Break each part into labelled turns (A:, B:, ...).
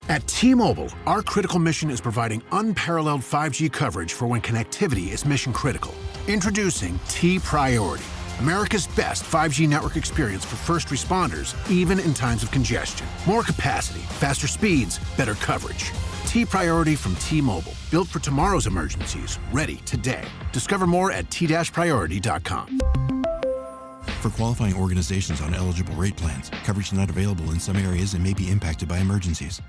A: At T-Mobile, our critical mission is providing unparalleled 5G coverage for when connectivity is mission critical. Introducing T-Priority, America's best 5G network experience for first responders, even in times of congestion. More capacity, faster speeds, better coverage. T-Priority from T-Mobile, built for tomorrow's emergencies, ready today. Discover more at t-priority.com.
B: For qualifying organizations on eligible rate plans, coverage not available in some areas and may be impacted by emergencies.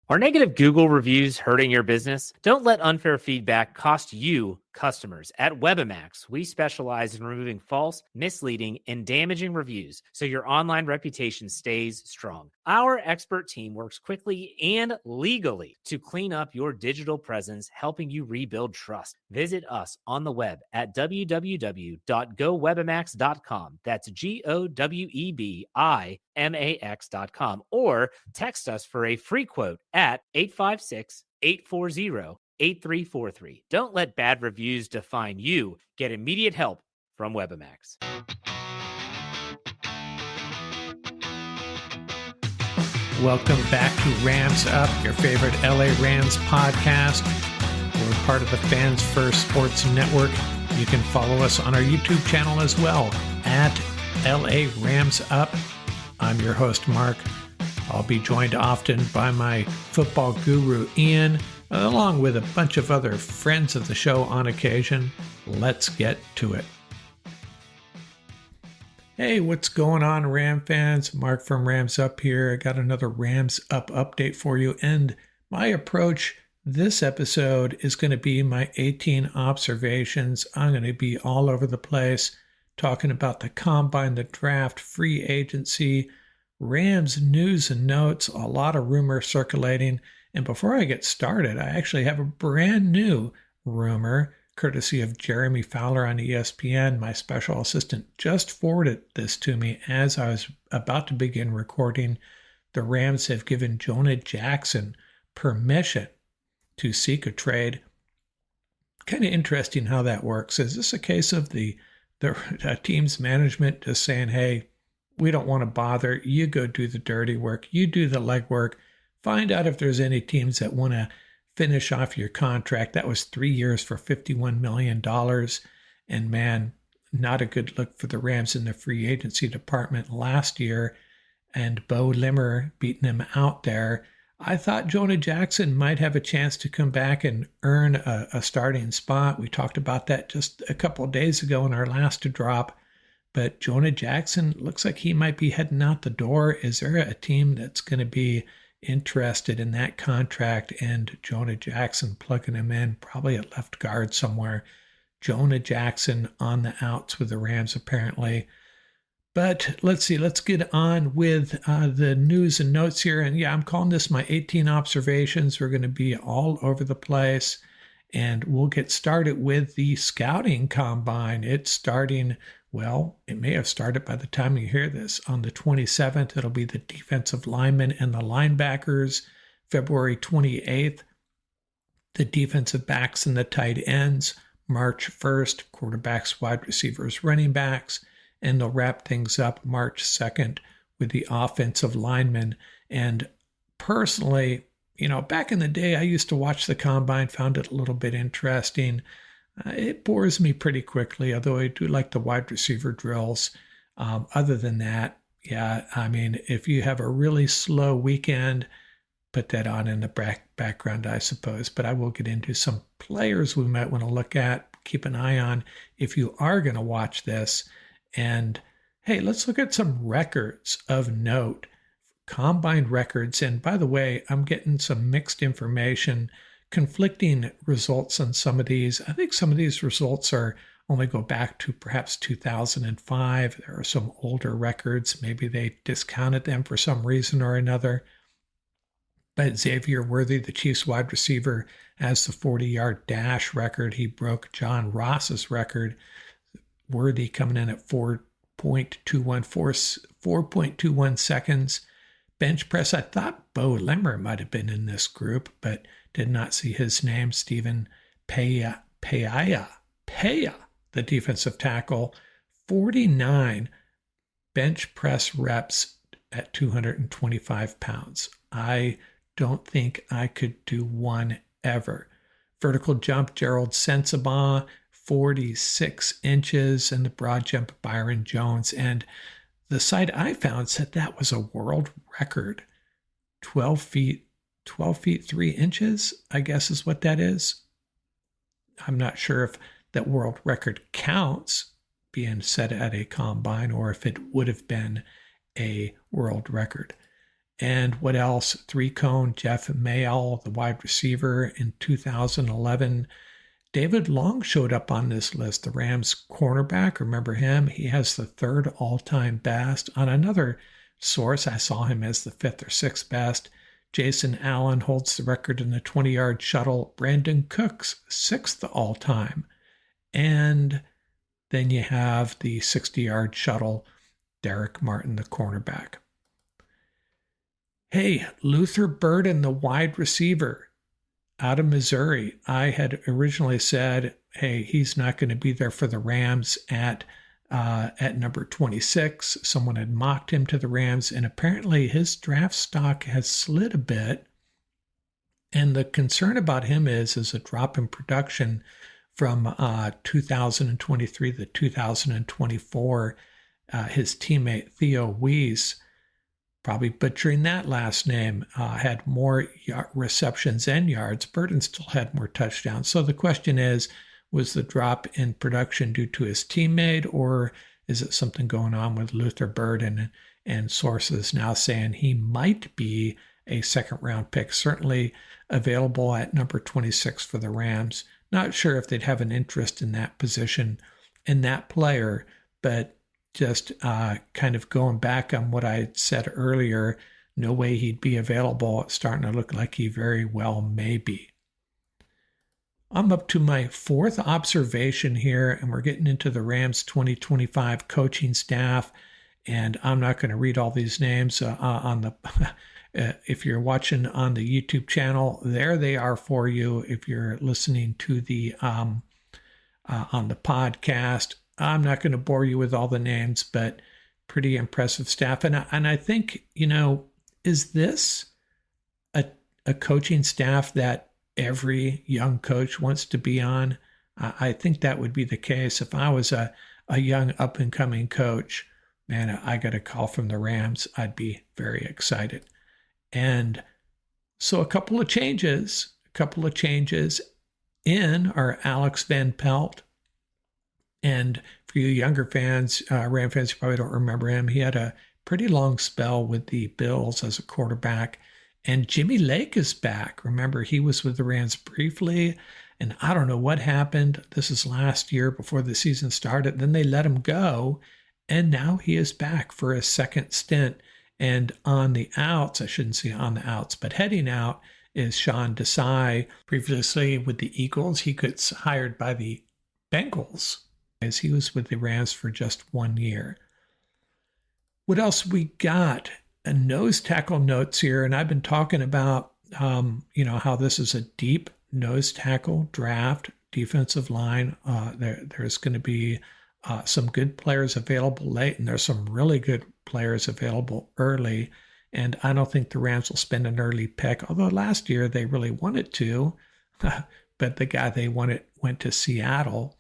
C: Are negative Google reviews hurting your business? Don't let unfair feedback cost you customers. At Webamax, we specialize in removing false, misleading, and damaging reviews so your online reputation stays strong. Our expert team works quickly and legally to clean up your digital presence, helping you rebuild trust. Visit us on the web at www.gowebamax.com. That's GOWEBIMAX.com, or text us for a free quote at 856-840-8343. Don't let bad reviews define you. Get immediate help from Webamax.
D: Welcome back to Rams Up, your favorite LA Rams podcast. We're part of the Fans First Sports Network. You can follow us on our YouTube channel as well, at LA Rams Up. I'm your host, Mark. I'll be joined often by my football guru, Ian, along with a bunch of other friends of the show on occasion. Let's get to it. Hey, what's going on, Ram fans? Mark from Rams Up here. I got another Rams Up update for you. And my approach this episode is going to be my 18 observations. I'm going to be all over the place talking about the combine, the draft, free agency, Rams news and notes, a lot of rumor circulating. And before I get started, I actually have a brand new rumor, courtesy of Jeremy Fowler on ESPN. My special assistant just forwarded this to me as I was about to begin recording. The Rams have given Jonah Jackson permission to seek a trade. Kind of interesting how that works. Is this a case of the team's management just saying, hey, we don't want to bother. You go do the dirty work. You do the legwork. Find out if there's any teams that want to finish off your contract. That was 3 years for $51 million. And man, not a good look for the Rams in the free agency department last year. And Bo Limmer beating him out there. I thought Jonah Jackson might have a chance to come back and earn a starting spot. We talked about that just a couple of days ago in our last drop. But Jonah Jackson looks like he might be heading out the door. Is there a team that's going to be interested in that contract and Jonah Jackson plugging him in, probably at left guard somewhere? Jonah Jackson on the outs with the Rams apparently. But let's see, let's get on with the news and notes here. And yeah, I'm calling this my 18 observations. We're going to be all over the place. And we'll get started with the scouting combine. It's starting, well, it may have started by the time you hear this. On the 27th, it'll be the defensive linemen and the linebackers. February 28th, the defensive backs and the tight ends. March 1st, quarterbacks, wide receivers, running backs. And they'll wrap things up March 2nd with the offensive linemen. And personally, back in the day, I used to watch the combine, found it a little bit interesting. It bores me pretty quickly, although I do like the wide receiver drills. Other than that, yeah, I mean, if you have a really slow weekend, put that on in the background, I suppose. But I will get into some players we might want to look at, keep an eye on if you are going to watch this. And hey, let's look at some records of note, combined records. And by the way, I'm getting some mixed information, conflicting results on some of these. I think some of these results only go back to perhaps 2005. There are some older records. Maybe they discounted them for some reason or another. But Xavier Worthy, the Chiefs wide receiver, has the 40-yard dash record. He broke John Ross's record. Worthy coming in at 4.21 seconds. Bench press, I thought Bo Limmer might have been in this group, but did not see his name. Stephen Peya, the defensive tackle, 49 bench press reps at 225 pounds. I don't think I could do one ever. Vertical jump, Gerald Sensabaugh, 46 inches, and the broad jump, Byron Jones. And the site I found said that was a world record. 12 feet 3 inches, I guess is what that is. I'm not sure if that world record counts being set at a combine or if it would have been a world record. And what else? 3-cone, Jeff Mayall, the wide receiver in 2011. David Long showed up on this list, the Rams cornerback. Remember him? He has the 3rd all-time best. On another source, I saw him as the 5th or 6th best. Jason Allen holds the record in the 20-yard shuttle. Brandon Cooks, 6th all-time. And then you have the 60-yard shuttle, Derek Martin, the cornerback. Hey, Luther Burden, the wide receiver out of Missouri. I had originally said, hey, he's not going to be there for the Rams at number 26. Someone had mocked him to the Rams, and apparently his draft stock has slid a bit. And the concern about him is a drop in production from 2023 to 2024. His teammate Theo Weiss, probably butchering that last name, had more receptions and yards. Burden still had more touchdowns. So the question is, was the drop in production due to his teammate, or is it something going on with Luther Burden? And sources now saying he might be a 2nd-round pick, certainly available at number 26 for the Rams. Not sure if they'd have an interest in that position, in that player, but just kind of going back on what I said earlier, no way he'd be available. It's starting to look like he very well may be. I'm up to my 4th observation here, and we're getting into the Rams 2025 coaching staff. And I'm not going to read all these names on the. If you're watching on the YouTube channel, there they are for you. If you're listening to the on the podcast, I'm not going to bore you with all the names, but pretty impressive staff. And I think, is this a coaching staff that every young coach wants to be on? I think that would be the case. If I was a young up-and-coming coach, man, I got a call from the Rams, I'd be very excited. And so a couple of changes in are Alex Van Pelt. And for you younger fans, Ram fans, you probably don't remember him. He had a pretty long spell with the Bills as a quarterback. And Jimmy Lake is back. Remember, he was with the Rams briefly, and I don't know what happened. This is last year before the season started. Then they let him go, and now he is back for a second stint. And on the outs, I shouldn't say on the outs, but heading out is Sean Desai. Previously with the Eagles, he gets hired by the Bengals, as he was with the Rams for just 1 year. What else we got? A nose tackle notes here, and I've been talking about how this is a deep nose tackle draft, defensive line. There's going to be some good players available late, and there's some really good players available early. And I don't think the Rams will spend an early pick, although last year they really wanted to, but the guy they wanted went to Seattle.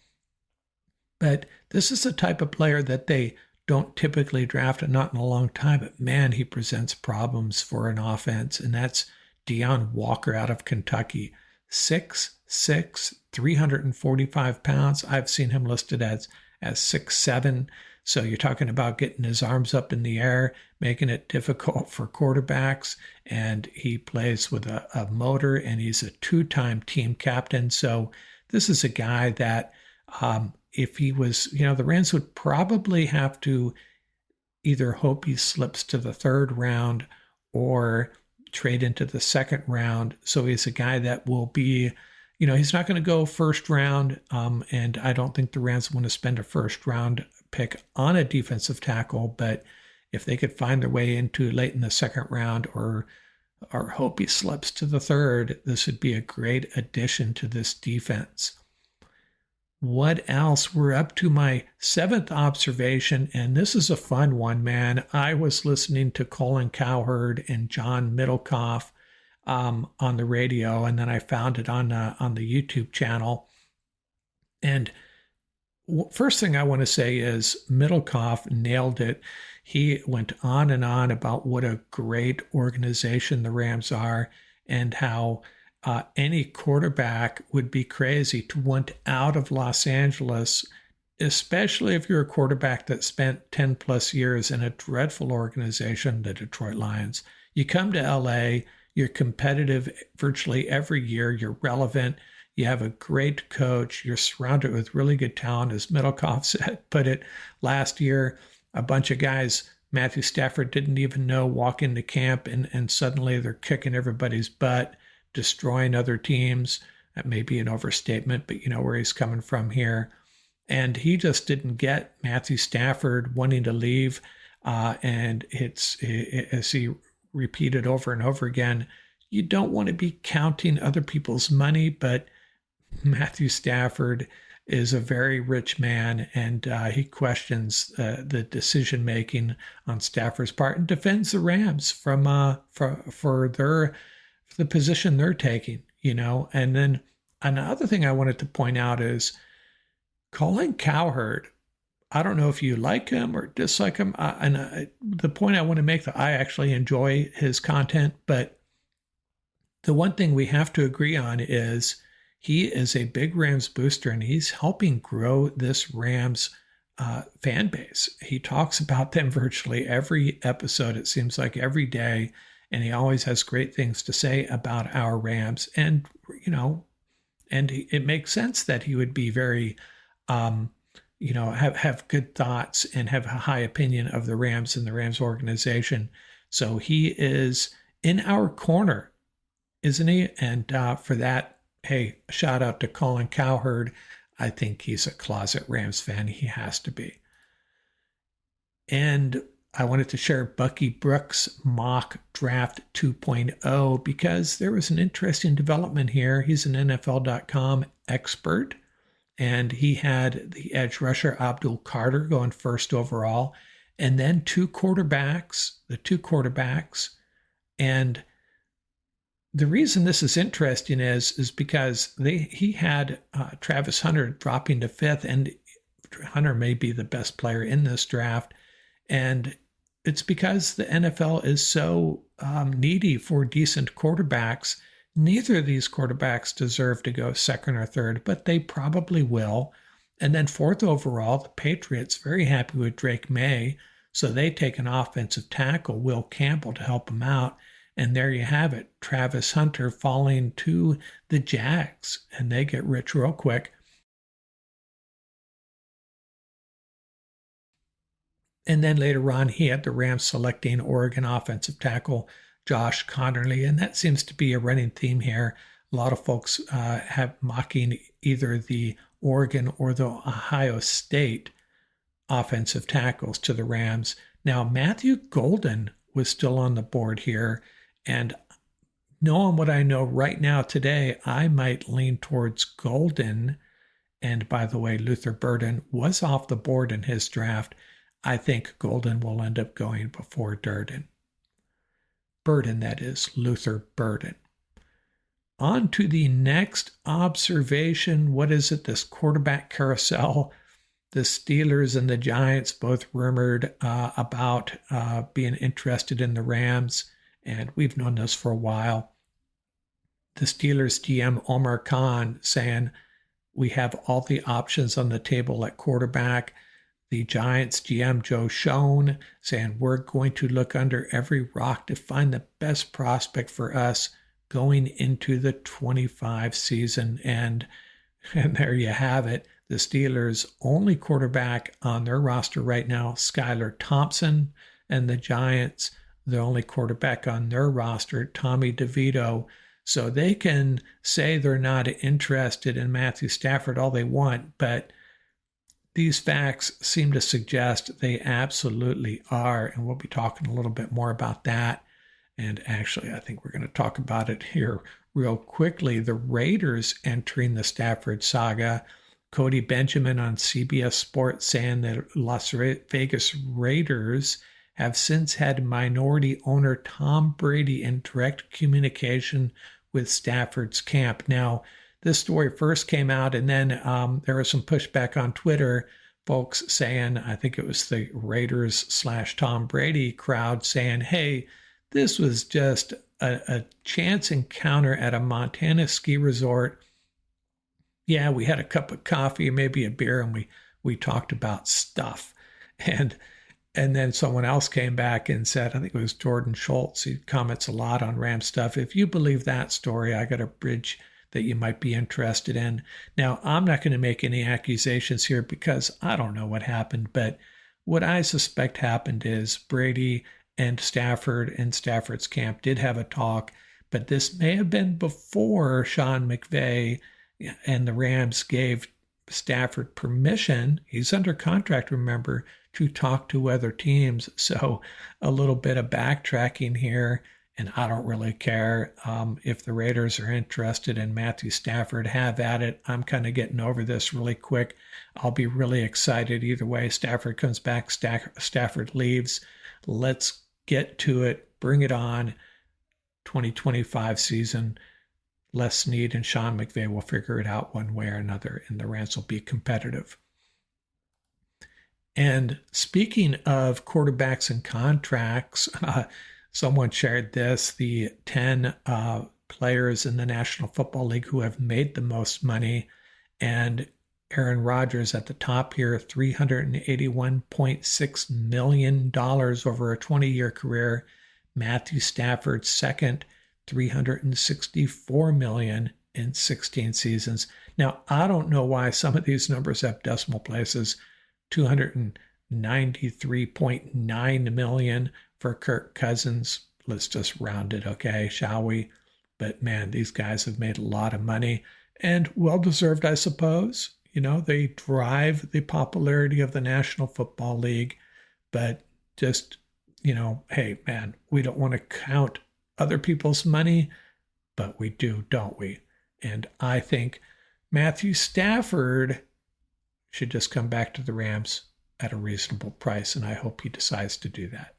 D: But this is the type of player that they don't typically draft, and not in a long time, but man, he presents problems for an offense, and that's Deion Walker out of Kentucky. 6'6", 345 pounds. I've seen him listed as 6'7", so you're talking about getting his arms up in the air, making it difficult for quarterbacks, and he plays with a motor, and he's a 2-time team captain. So this is a guy that if he was, the Rams would probably have to either hope he slips to the 3rd round or trade into the 2nd round. So he's a guy that will be, he's not going to go 1st round. And I don't think the Rams want to spend a 1st round pick on a defensive tackle. But if they could find their way into late in the 2nd round or hope he slips to the 3rd, this would be a great addition to this defense. What else? We're up to my 7th observation, and this is a fun one, man. I was listening to Colin Cowherd and John Middlecoff on the radio, and then I found it on the YouTube channel. And first thing I want to say is Middlekauff nailed it. He went on and on about what a great organization the Rams are, and how any quarterback would be crazy to want out of Los Angeles, especially if you're a quarterback that spent 10 plus years in a dreadful organization, the Detroit Lions. You come to LA, you're competitive virtually every year, you're relevant, you have a great coach, you're surrounded with really good talent, as Middlekauff said, put it last year. A bunch of guys Matthew Stafford didn't even know walk into camp, and suddenly they're kicking everybody's butt, destroying other teams. That may be an overstatement, but you know where he's coming from here. And he just didn't get Matthew Stafford wanting to leave. And it's, as he repeated over and over again, you don't want to be counting other people's money, but Matthew Stafford is a very rich man, and he questions the decision-making on Stafford's part and defends the Rams from for the position they're taking, you know. And then another thing I wanted to point out is Colin Cowherd. I don't know if you like him or dislike him. The point I want to make, that I actually enjoy his content, but the one thing we have to agree on is he is a big Rams booster, and he's helping grow this Rams fan base. He talks about them virtually every episode, it seems like every day, and he always has great things to say about our Rams. And, you know, and it makes sense that he would be very, you know, have good thoughts and have a high opinion of the Rams and the Rams organization. So he is in our corner, isn't he? And for that, hey, shout out to Colin Cowherd. I think he's a closet Rams fan. He has to be. And I wanted to share Bucky Brooks' mock draft 2.0 because there was an interesting development here. He's an NFL.com expert, and he had the edge rusher Abdul Carter going first overall, and then the two quarterbacks. And the reason this is interesting is because he had Travis Hunter dropping to fifth, and Hunter may be the best player in this draft. And it's because the NFL is so needy for decent quarterbacks. Neither of these quarterbacks deserve to go second or third, but they probably will. And then fourth overall, the Patriots, very happy with Drake May, so they take an offensive tackle, Will Campbell, to help him out. And there you have it, Travis Hunter falling to the Jags, and they get rich real quick. And then later on, he had the Rams selecting Oregon offensive tackle Josh Connerly, and that seems to be a running theme here. A lot of folks have mocking either the Oregon or the Ohio State offensive tackles to the Rams. Now, Matthew Golden was still on the board here, and knowing what I know right now today, I might lean towards Golden. And by the way, Luther Burden was off the board in his draft. I think Golden will end up going before Durden. Burden, that is, Luther Burden. On to the next observation. What is it? This quarterback carousel. The Steelers and the Giants both rumored about being interested in the Rams, and we've known this for a while. The Steelers GM Omar Khan saying, we have all the options on the table at quarterback. The Giants GM Joe Schoen saying, we're going to look under every rock to find the best prospect for us going into the 25 season. And there you have it. The Steelers' only quarterback on their roster right now, Skylar Thompson, and the Giants, the only quarterback on their roster, Tommy DeVito. So they can say they're not interested in Matthew Stafford all they want, but these facts seem to suggest they absolutely are, and we'll be talking a little bit more about that. And actually, I think we're going to talk about it here real quickly. The Raiders entering the Stafford saga. Cody Benjamin on CBS Sports saying that Las Vegas Raiders have since had minority owner Tom Brady in direct communication with Stafford's camp. Now, this story first came out, and then there was some pushback on Twitter, folks saying, I think it was the Raiders/Tom Brady crowd saying, hey, this was just a chance encounter at a Montana ski resort. Yeah, we had a cup of coffee, maybe a beer, and we talked about stuff. And then someone else came back and said, I think it was Jordan Schultz, he comments a lot on Ram stuff. If you believe that story, I got a bridge that you might be interested in. Now, I'm not going to make any accusations here because I don't know what happened, but what I suspect happened is Brady and Stafford and Stafford's camp did have a talk, but this may have been before Sean McVay and the Rams gave Stafford permission. He's under contract, remember, to talk to other teams. So a little bit of backtracking here, and I don't really care if the Raiders are interested in Matthew Stafford. Have at it. I'm kind of getting over this really quick. I'll be really excited either way. Stafford comes back, Stafford leaves. Let's get to it. Bring it on. 2025 season. Les Snead and Sean McVay will figure it out one way or another, and the Rams will be competitive. And speaking of quarterbacks and contracts, someone shared this, the 10 players in the National Football League who have made the most money, and Aaron Rodgers at the top here, $381.6 million over a 20-year career. Matthew Stafford second, $364 million in 16 seasons. Now, I don't know why some of these numbers have decimal places. $293.9 million for Kirk Cousins. Let's just round it, okay, shall we? But man, these guys have made a lot of money, and well-deserved, I suppose. You know, they drive the popularity of the National Football League, but just, you know, hey, man, we don't want to count other people's money, but we do, don't we? And I think Matthew Stafford should just come back to the Rams at a reasonable price, and I hope he decides to do that.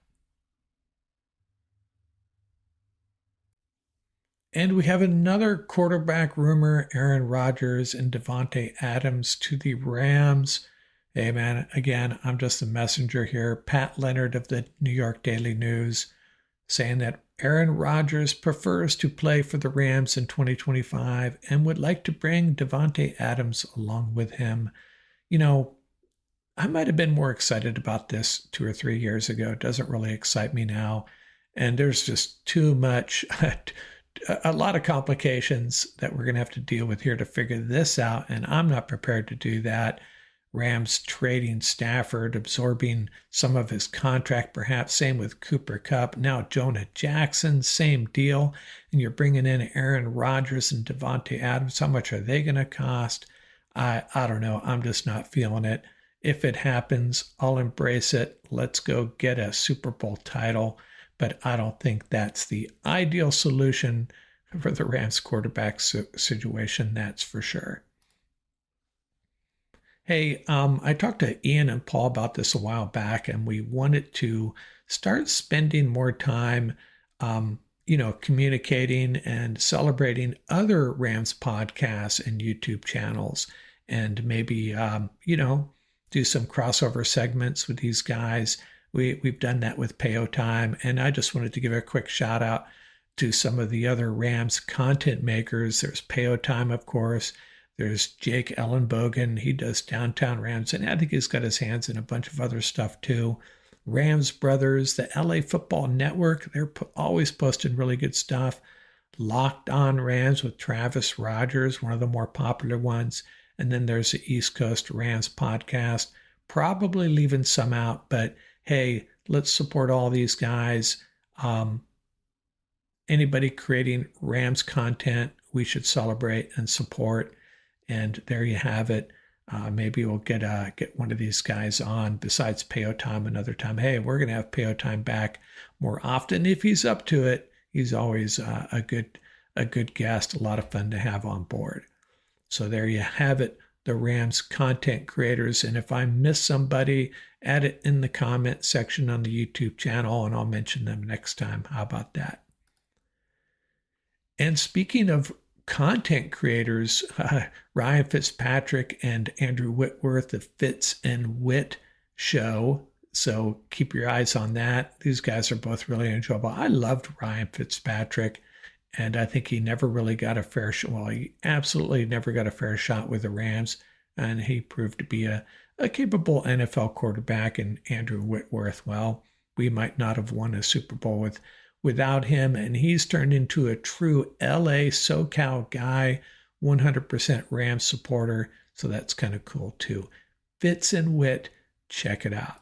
D: And we have another quarterback rumor, Aaron Rodgers and Davante Adams to the Rams. Hey, man, again, I'm just a messenger here. Pat Leonard of the New York Daily News saying that Aaron Rodgers prefers to play for the Rams in 2025 and would like to bring Davante Adams along with him. You know, I might have been more excited about this 2 or 3 years ago. It doesn't really excite me now. And there's just too much, a lot of complications that we're going to have to deal with here to figure this out. And I'm not prepared to do that. Rams trading Stafford, absorbing some of his contract, perhaps. Same with Cooper Kupp. Now Jonah Jackson, same deal. And you're bringing in Aaron Rodgers and Davante Adams. How much are they going to cost? I don't know. I'm just not feeling it. If it happens, I'll embrace it. Let's go get a Super Bowl title. But I don't think that's the ideal solution for the Rams quarterback situation, that's for sure. Hey, I talked to Ian and Paul about this a while back, and we wanted to start spending more time, communicating and celebrating other Rams podcasts and YouTube channels, and maybe, do some crossover segments with these guys. We've done that with Payo Time, and I just wanted to give a quick shout out to some of the other Rams content makers. There's Payo Time, of course. There's Jake Ellenbogen. He does Downtown Rams, and I think he's got his hands in a bunch of other stuff too. Rams Brothers, the LA Football Network, they're always posting really good stuff. Locked On Rams with Travis Rogers, one of the more popular ones. And then there's the East Coast Rams podcast. Probably leaving some out, but hey, let's support all these guys. Anybody creating Rams content, we should celebrate and support. And there you have it. Maybe we'll get one of these guys on besides Payo Time another time. Hey, we're going to have Payo Time back more often if he's up to it. He's always a good guest, a lot of fun to have on board. So there you have it, the Rams content creators. And if I miss somebody, add it in the comment section on the YouTube channel and I'll mention them next time. How about that? And speaking of content creators, Ryan Fitzpatrick and Andrew Whitworth, the Fitz and Wit show. So keep your eyes on that. These guys are both really enjoyable. I loved Ryan Fitzpatrick, and I think he never really got a fair shot. Well, he absolutely never got a fair shot with the Rams, and he proved to be a capable NFL quarterback. And Andrew Whitworth, well, we might not have won a Super Bowl without him, and he's turned into a true LA SoCal guy, 100% Rams supporter, so that's kind of cool too. Fitz and Wit, check it out.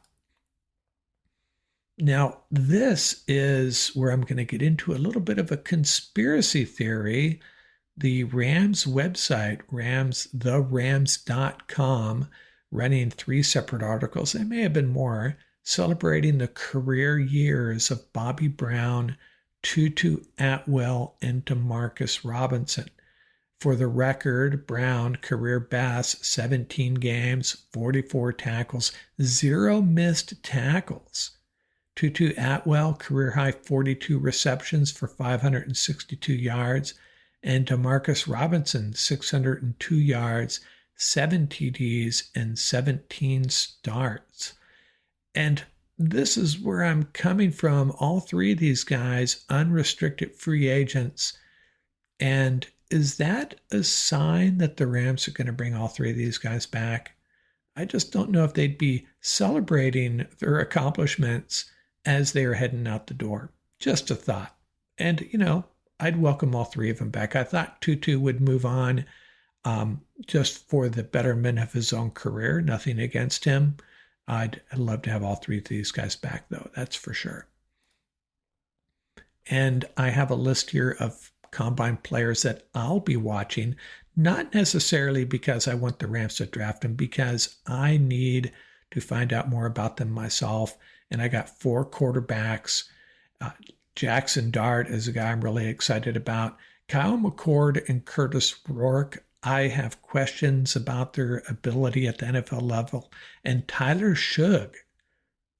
D: Now, this is where I'm going to get into a little bit of a conspiracy theory. The Rams website, therams.com, running 3 separate articles, there may have been more, celebrating the career years of Bobby Brown, Tutu Atwell, and Demarcus Robinson. For the record, Brown, career best, 17 games, 44 tackles, 0 missed tackles. Tutu Atwell, career high 42 receptions for 562 yards. And Demarcus Robinson, 602 yards, 7 TDs, and 17 starts. And this is where I'm coming from. All 3 of these guys, unrestricted free agents. And is that a sign that the Rams are going to bring all 3 of these guys back? I just don't know if they'd be celebrating their accomplishments as they are heading out the door. Just a thought. And, I'd welcome all 3 of them back. I thought Tutu would move on just for the betterment of his own career. Nothing against him. I'd love to have all 3 of these guys back, though. That's for sure. And I have a list here of Combine players that I'll be watching, not necessarily because I want the Rams to draft them, because I need to find out more about them myself. And I got 4 quarterbacks. Jackson Dart is a guy I'm really excited about. Kyle McCord and Curtis Rourke, I have questions about their ability at the NFL level. And Tyler Shugg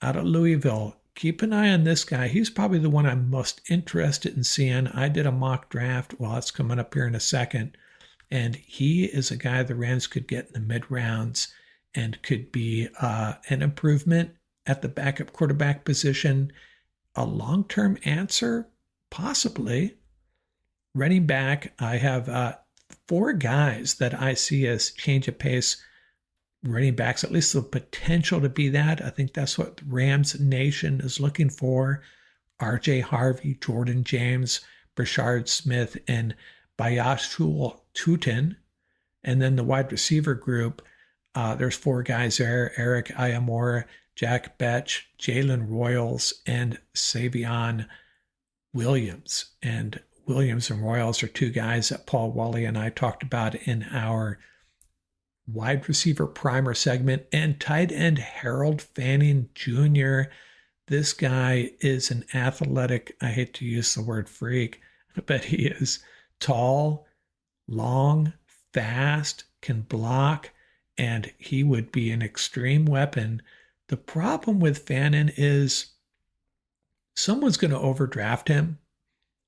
D: out of Louisville, keep an eye on this guy. He's probably the one I'm most interested in seeing. I did a mock draft. Well, it's coming up here in a second. And he is a guy the Rams could get in the mid-rounds and could be an improvement at the backup quarterback position. A long-term answer? Possibly. Running back, I have 4 guys that I see as change of pace running backs, at least the potential to be that. I think that's what Rams Nation is looking for. RJ Harvey, Jordan James, Brashard Smith, and Bayashul Tutin. And then the wide receiver group, there's 4 guys there: Eric Ayamora, Jack Betch, Jalen Royals, and Savion Williams. And Williams and Royals are 2 guys that Paul Wally and I talked about in our wide receiver primer segment. And tight end Harold Fanning Jr. This guy is an athletic, I hate to use the word freak, but he is tall, long, fast, can block, and he would be an extreme weapon. The problem with Fannin is someone's going to overdraft him.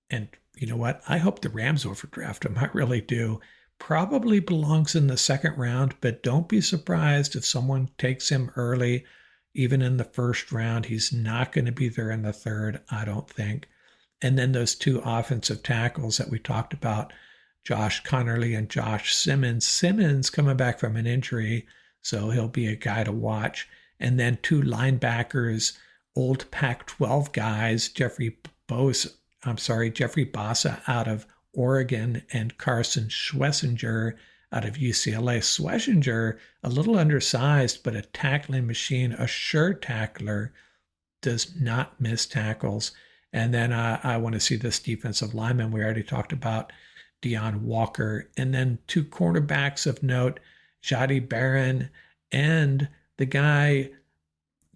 D: And you know what? I hope the Rams overdraft him. I really do. Probably belongs in the 2nd round, but don't be surprised if someone takes him early, even in the 1st round. He's not going to be there in the 3rd, I don't think. And then those 2 offensive tackles that we talked about, Josh Connerly and Josh Simmons. Simmons coming back from an injury, so he'll be a guy to watch. And then 2 linebackers, old Pac-12 guys, Jeffrey Bosa out of Oregon and Carson Schlesinger out of UCLA. Schlesinger, a little undersized, but a tackling machine, a sure tackler, does not miss tackles. And then I want to see this defensive lineman. We already talked about Deion Walker. And then 2 cornerbacks of note, Jadi Barron and the guy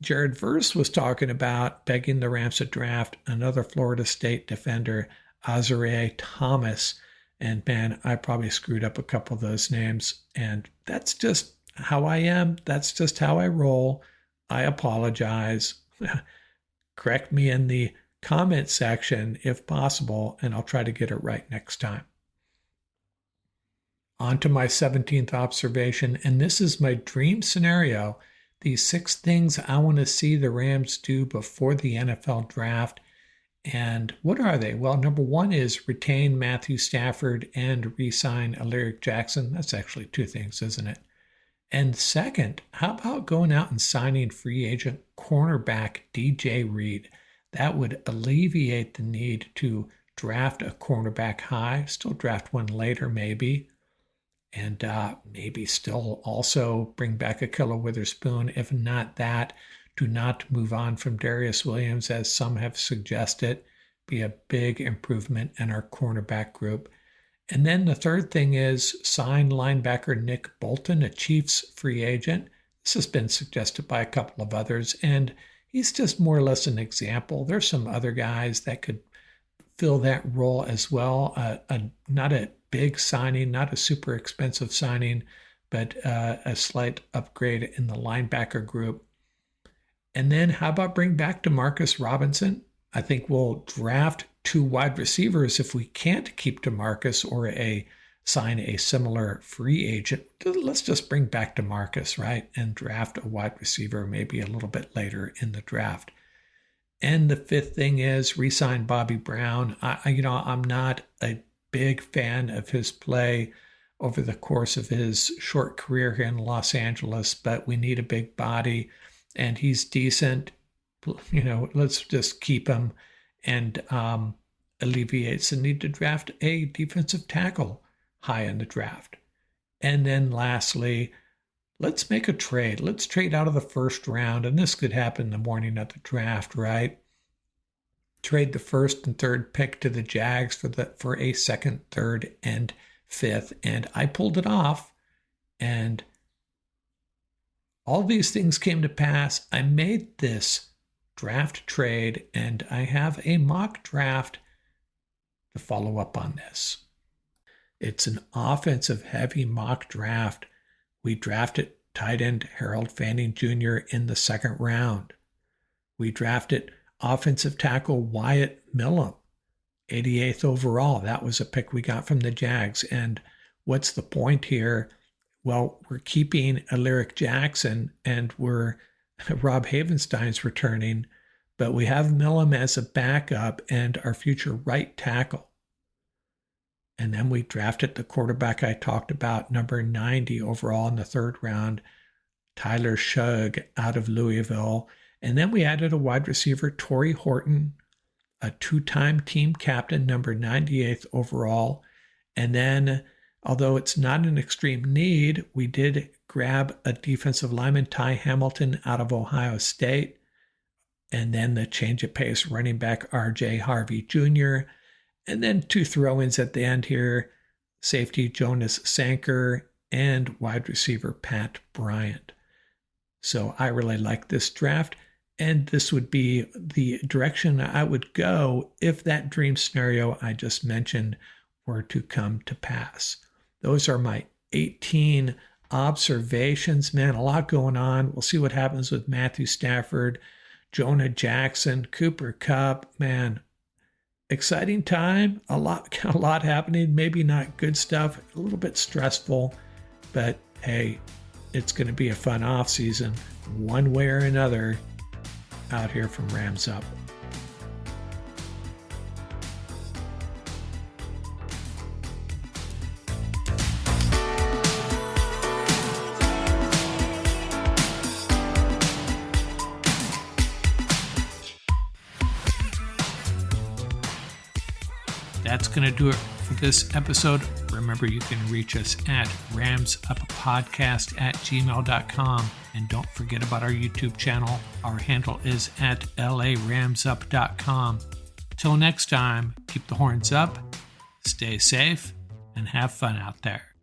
D: Jared Verse was talking about, begging the Rams to draft, another Florida State defender, Azariah Thomas. And man, I probably screwed up a couple of those names. And that's just how I am. That's just how I roll. I apologize. Correct me in the comment section if possible, and I'll try to get it right next time. On to my 17th observation, and this is my dream scenario. These 6 things I want to see the Rams do before the NFL draft. And what are they? Well, number 1 is retain Matthew Stafford and re-sign Alaric Jackson. That's actually 2 things, isn't it? And second, how about going out and signing free agent cornerback DJ Reed? That would alleviate the need to draft a cornerback high, still draft one later maybe, and maybe still also bring back Ahkello Witherspoon. If not that, do not move on from Darius Williams, as some have suggested. Be a big improvement in our cornerback group. And then the third thing is sign linebacker Nick Bolton, a Chiefs free agent. This has been suggested by a couple of others, and he's just more or less an example. There's some other guys that could fill that role as well. Not a big signing, not a super expensive signing, but a slight upgrade in the linebacker group. And then how about bring back DeMarcus Robinson? I think we'll draft 2 wide receivers if we can't keep DeMarcus or sign a similar free agent. Let's just bring back DeMarcus, right? And draft a wide receiver maybe a little bit later in the draft. And the 5th thing is re-sign Bobby Brown. I'm not a big fan of his play over the course of his short career here in Los Angeles, but we need a big body, and he's decent. Let's just keep him, and alleviates the need to draft a defensive tackle high in the draft. And then lastly, let's make a trade. Let's trade out of the first round, and this could happen the morning of the draft, right? Trade the 1st and 3rd pick to the Jags for a 2nd, 3rd, and 5th. And I pulled it off, and all these things came to pass. I made this draft trade, and I have a mock draft to follow up on this. It's an offensive heavy mock draft. We drafted tight end Harold Fanning Jr. in the 2nd round. We drafted offensive tackle Wyatt Millum, 88th overall. That was a pick we got from the Jags. And what's the point here? Well, we're keeping Alaric Jackson, and Rob Havenstein's returning, but we have Millum as a backup and our future right tackle. And then we drafted the quarterback I talked about, number 90 overall in the 3rd round, Tyler Shugg out of Louisville. And then we added a wide receiver, Torrey Horton, a 2-time team captain, number 98th overall. And then, although it's not an extreme need, we did grab a defensive lineman, Ty Hamilton, out of Ohio State. And then the change of pace running back, R.J. Harvey Jr., and then 2 throw-ins at the end here, safety Jonas Sanker and wide receiver Pat Bryant. So I really like this draft, and this would be the direction I would go if that dream scenario I just mentioned were to come to pass. Those are my 18 observations. Man, a lot going on. We'll see what happens with Matthew Stafford, Jonah Jackson, Cooper Kupp. Man, exciting time, a lot happening, maybe not good stuff, a little bit stressful, but hey, it's going to be a fun off season one way or another out here from Rams Up. That's going to do it for this episode. Remember, you can reach us at ramsuppodcast@gmail.com. And don't forget about our YouTube channel. Our handle is at laramsup.com. Till next time, keep the horns up, stay safe, and have fun out there.